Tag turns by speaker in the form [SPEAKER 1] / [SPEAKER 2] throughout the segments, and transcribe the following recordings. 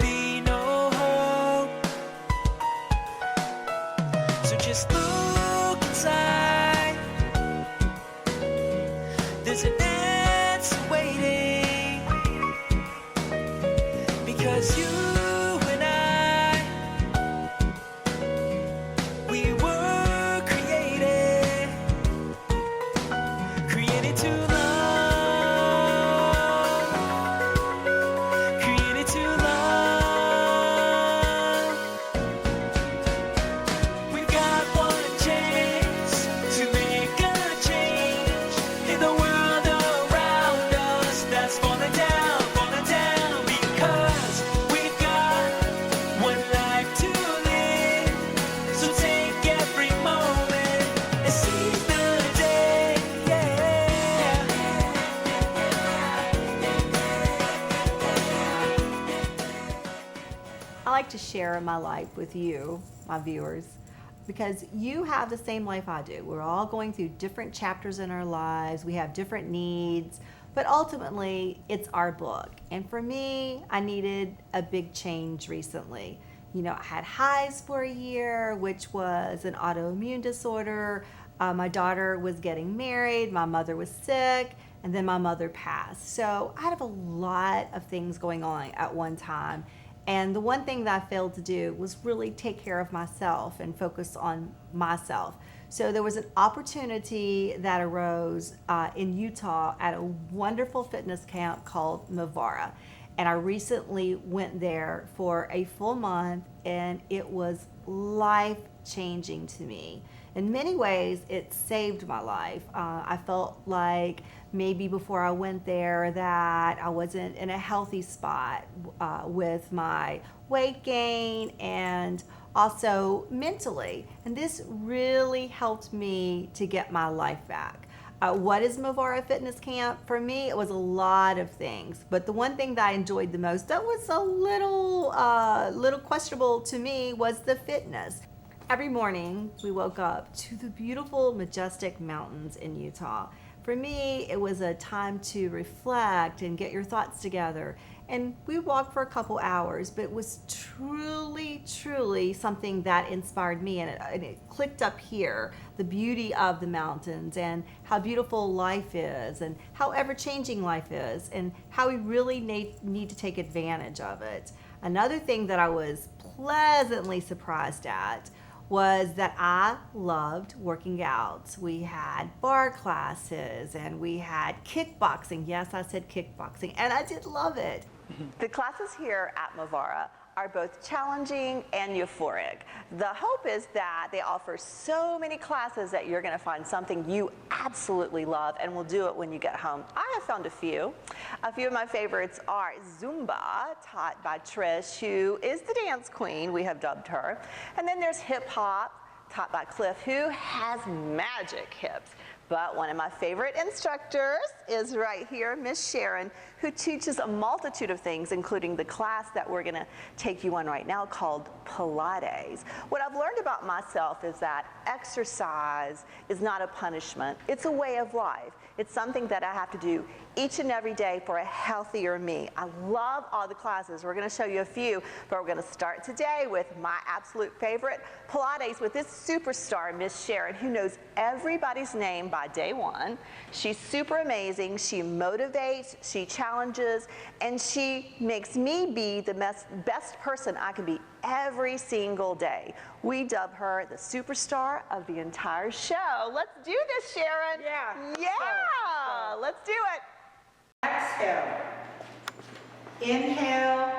[SPEAKER 1] be no hope. So just look inside. There's an answer waiting, because you and I, we were created to love, created to love. We've got one chance to make a change in the world around us that's falling down, because we've got one life to live. So take every moment and seize the day,
[SPEAKER 2] I like to share my life with you, my viewers, because you have the same life I do. We're all going through different chapters in our lives. We have different needs, but ultimately it's our book. And for me, I needed a big change recently. You know, I had hives for a year, which was an autoimmune disorder. My daughter was getting married, my mother was sick, and then my mother passed. So I had a lot of things going on at one time. And the one thing that I failed to do was really take care of myself and focus on myself. So there was an opportunity that arose in Utah at a wonderful fitness camp called Mavara. And I recently went there for a full month, and it was life-changing to me. In many ways, it saved my life. I felt like maybe before I went there that I wasn't in a healthy spot with my weight gain and also mentally. And this really helped me to get my life back. What is Mavara Fitness Camp? For me, it was a lot of things, but the one thing that I enjoyed the most, that was a little questionable to me, was the fitness. Every morning, we woke up to the beautiful, majestic mountains in Utah. For me, it was a time to reflect and get your thoughts together. And we walked for a couple hours, but it was truly, truly something that inspired me. And it clicked up here, the beauty of the mountains and how beautiful life is and how ever-changing life is and how we really need to take advantage of it. Another thing that I was pleasantly surprised at was that I loved working out. We had bar classes and we had kickboxing. Yes, I said kickboxing, and I did love it. The classes here at Mavara are both challenging and euphoric. The hope is that they offer so many classes that you're gonna find something you absolutely love and will do it when you get home. I have found a few. A few of my favorites are Zumba, taught by Trish, who is the dance queen, we have dubbed her. And then there's hip hop, taught by Cliff, who has magic hips. But one of my favorite instructors is right here, Miss Sharon, who teaches a multitude of things, including the class that we're gonna take you on right now called Pilates. What I've learned about myself is that exercise is not a punishment, it's a way of life. It's something that I have to do each and every day for a healthier me. I love all the classes. We're gonna show you a few, but we're gonna start today with my absolute favorite, Pilates, with this superstar, Miss Sharon, who knows everybody's name by day one. She's super amazing. She motivates, she challenges, and she makes me be the best person I can be every single day. We dub her the superstar of the entire show. Let's do this, Sharon. Yeah, let's do it.
[SPEAKER 3] Exhale. Inhale.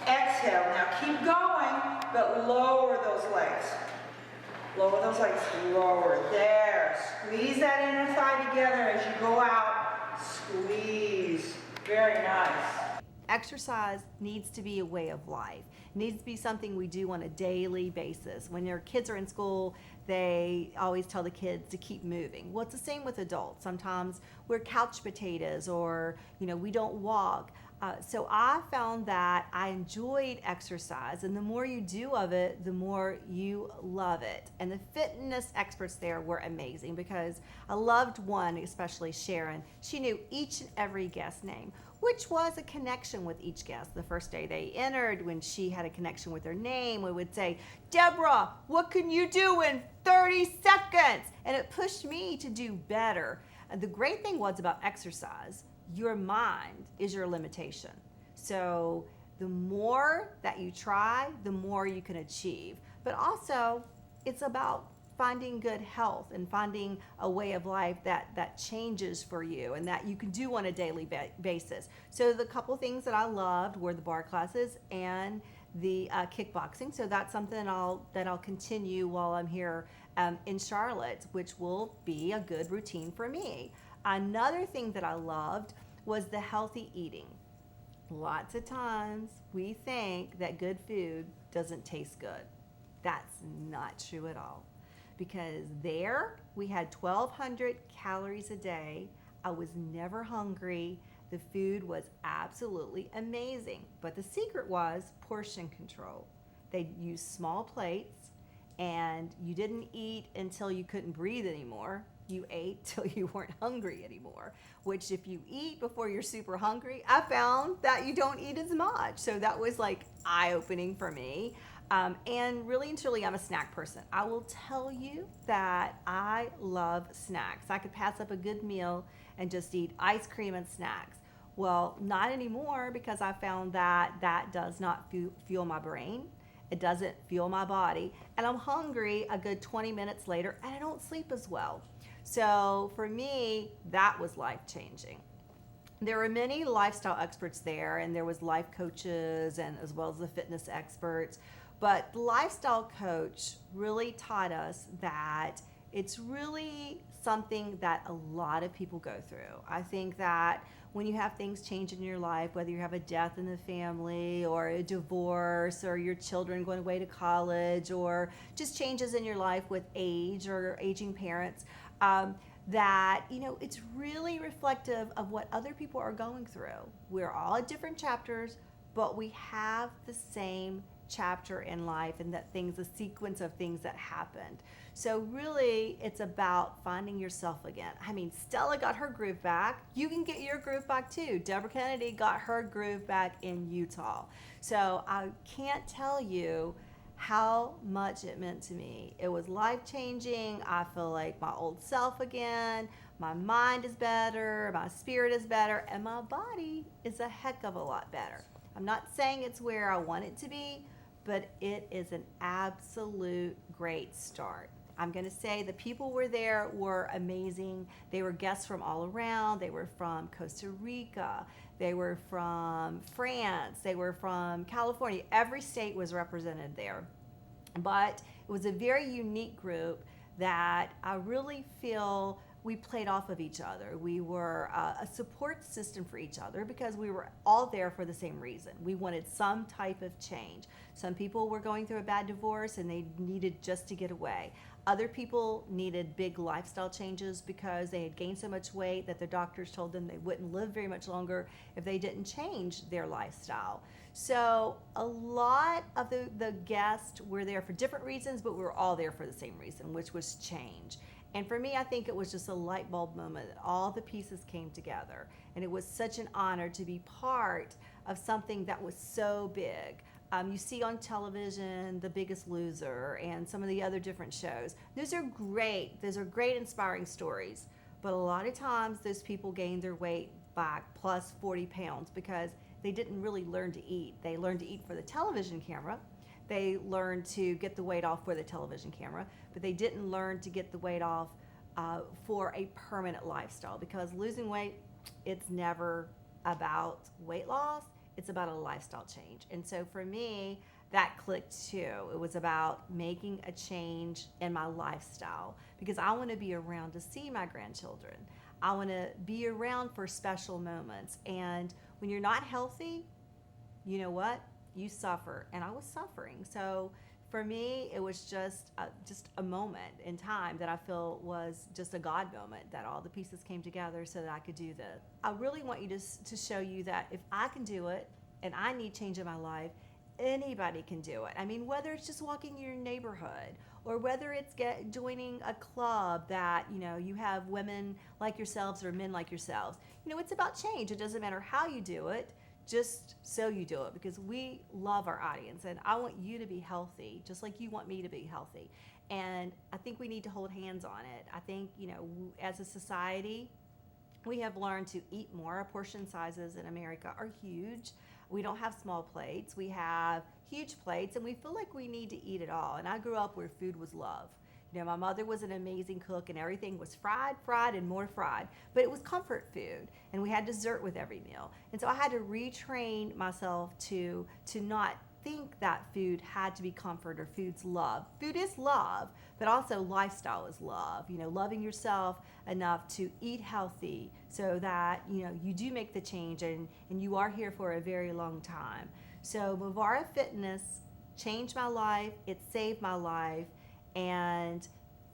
[SPEAKER 3] Exhale. Now keep going, but lower those legs. Lower those legs. Lower. There. Squeeze that inner thigh together as you go out. Squeeze. Very nice.
[SPEAKER 2] Exercise needs to be a way of life. It needs to be something we do on a daily basis. When your kids are in school, they always tell the kids to keep moving. Well, it's the same with adults. Sometimes we're couch potatoes, or we don't walk. So I found that I enjoyed exercise, and the more you do of it, the more you love it. And the fitness experts there were amazing, because I loved one, especially Sharon. She knew each and every guest name. which was a connection with each guest. The first day they entered, when she had a connection with her name, we would say, Deborah, what can you do in 30 seconds? And it pushed me to do better. And the great thing was about exercise, your mind is your limitation. So the more that you try, the more you can achieve. But also, it's about finding good health and finding a way of life that changes for you and that you can do on a daily basis. So the couple things that I loved were the bar classes and the kickboxing. So that's something that I'll continue while I'm here in Charlotte, which will be a good routine for me. Another thing that I loved was the healthy eating. Lots of times we think that good food doesn't taste good. That's not true at all. Because there we had 1,200 calories a day. I was never hungry. The food was absolutely amazing. But the secret was portion control. They used small plates, and you didn't eat until you couldn't breathe anymore. You ate till you weren't hungry anymore, which if you eat before you're super hungry, I found that you don't eat as much. So that was like eye-opening for me. And really and truly, I'm a snack person. I will tell you that I love snacks. I could pass up a good meal and just eat ice cream and snacks. Well, not anymore, because I found that that does not fuel my brain. It doesn't fuel my body. And I'm hungry a good 20 minutes later, and I don't sleep as well. So for me, that was life-changing. There were many lifestyle experts there, and there was life coaches and as well as the fitness experts. But the lifestyle coach really taught us that it's really something that a lot of people go through. I think that when you have things change in your life, whether you have a death in the family or a divorce or your children going away to college or just changes in your life with age or aging parents, that, it's really reflective of what other people are going through. We're all at different chapters, but we have the same chapter in life and a sequence of things that happened. So really, it's about finding yourself again. I mean, Stella got her groove back. You can get your groove back too. Deborah Kennedy got her groove back in Utah. So I can't tell you how much it meant to me. It was life-changing. I feel like my old self again. My mind is better, my spirit is better, and my body is a heck of a lot better. I'm not saying it's where I want it to be, but it is an absolute great start. I'm going to say the people were there were amazing. They were guests from all around. They were from Costa Rica. They were from France. They were from California. Every state was represented there. But it was a very unique group that I really feel we played off of each other. We were a support system for each other because we were all there for the same reason. We wanted some type of change. Some people were going through a bad divorce and they needed just to get away. Other people needed big lifestyle changes because they had gained so much weight that their doctors told them they wouldn't live very much longer if they didn't change their lifestyle. So a lot of the guests were there for different reasons, but we were all there for the same reason, which was change. And for me, I think it was just a light bulb moment that all the pieces came together. And it was such an honor to be part of something that was so big. You see on television, The Biggest Loser and some of the other different shows. Those are great. Those are great, inspiring stories. But a lot of times, those people gain their weight back plus 40 pounds because they didn't really learn to eat. They learned to eat for the television camera. They learned to get the weight off for the television camera, but they didn't learn to get the weight off for a permanent lifestyle, because losing weight, it's never about weight loss, it's about a lifestyle change. And so for me, that clicked too. It was about making a change in my lifestyle because I want to be around to see my grandchildren. I want to be around for special moments. And when you're not healthy, you know what? You suffer, and I was suffering. So for me, it was just a moment in time that I feel was just a God moment, that all the pieces came together so that I could do this. I really want you to show you that if I can do it and I need change in my life, anybody can do it. I mean, whether it's just walking in your neighborhood or whether it's joining a club that, you have women like yourselves or men like yourselves. It's about change. It doesn't matter how you do it, just so you do it, because we love our audience and I want you to be healthy just like you want me to be healthy. And I think we need to hold hands on it. I think, as a society, we have learned to eat more. Our portion sizes in America are huge. We don't have small plates. We have huge plates, and we feel like we need to eat it all. And I grew up where food was love. My mother was an amazing cook, and everything was fried, and more fried. But it was comfort food, and we had dessert with every meal. And so I had to retrain myself to not think that food had to be comfort or food's love. Food is love, but also lifestyle is love. Loving yourself enough to eat healthy so that, you do make the change and you are here for a very long time. So Movara Fitness changed my life. It saved my life, and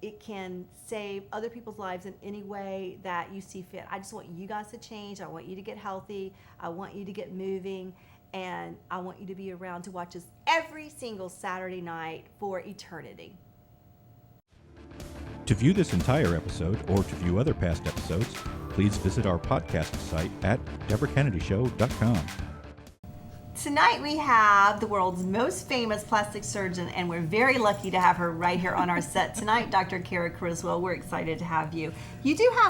[SPEAKER 2] it can save other people's lives in any way that you see fit. I just want you guys to change. I want you to get healthy. I want you to get moving. And I want you to be around to watch us every single Saturday night for eternity.
[SPEAKER 4] To view this entire episode or to view other past episodes, please visit our podcast site at DeborahKennedyShow.com.
[SPEAKER 2] Tonight we have the world's most famous plastic surgeon, and we're very lucky to have her right here on our set tonight, Dr. Kara Criswell. We're excited to have you. You do have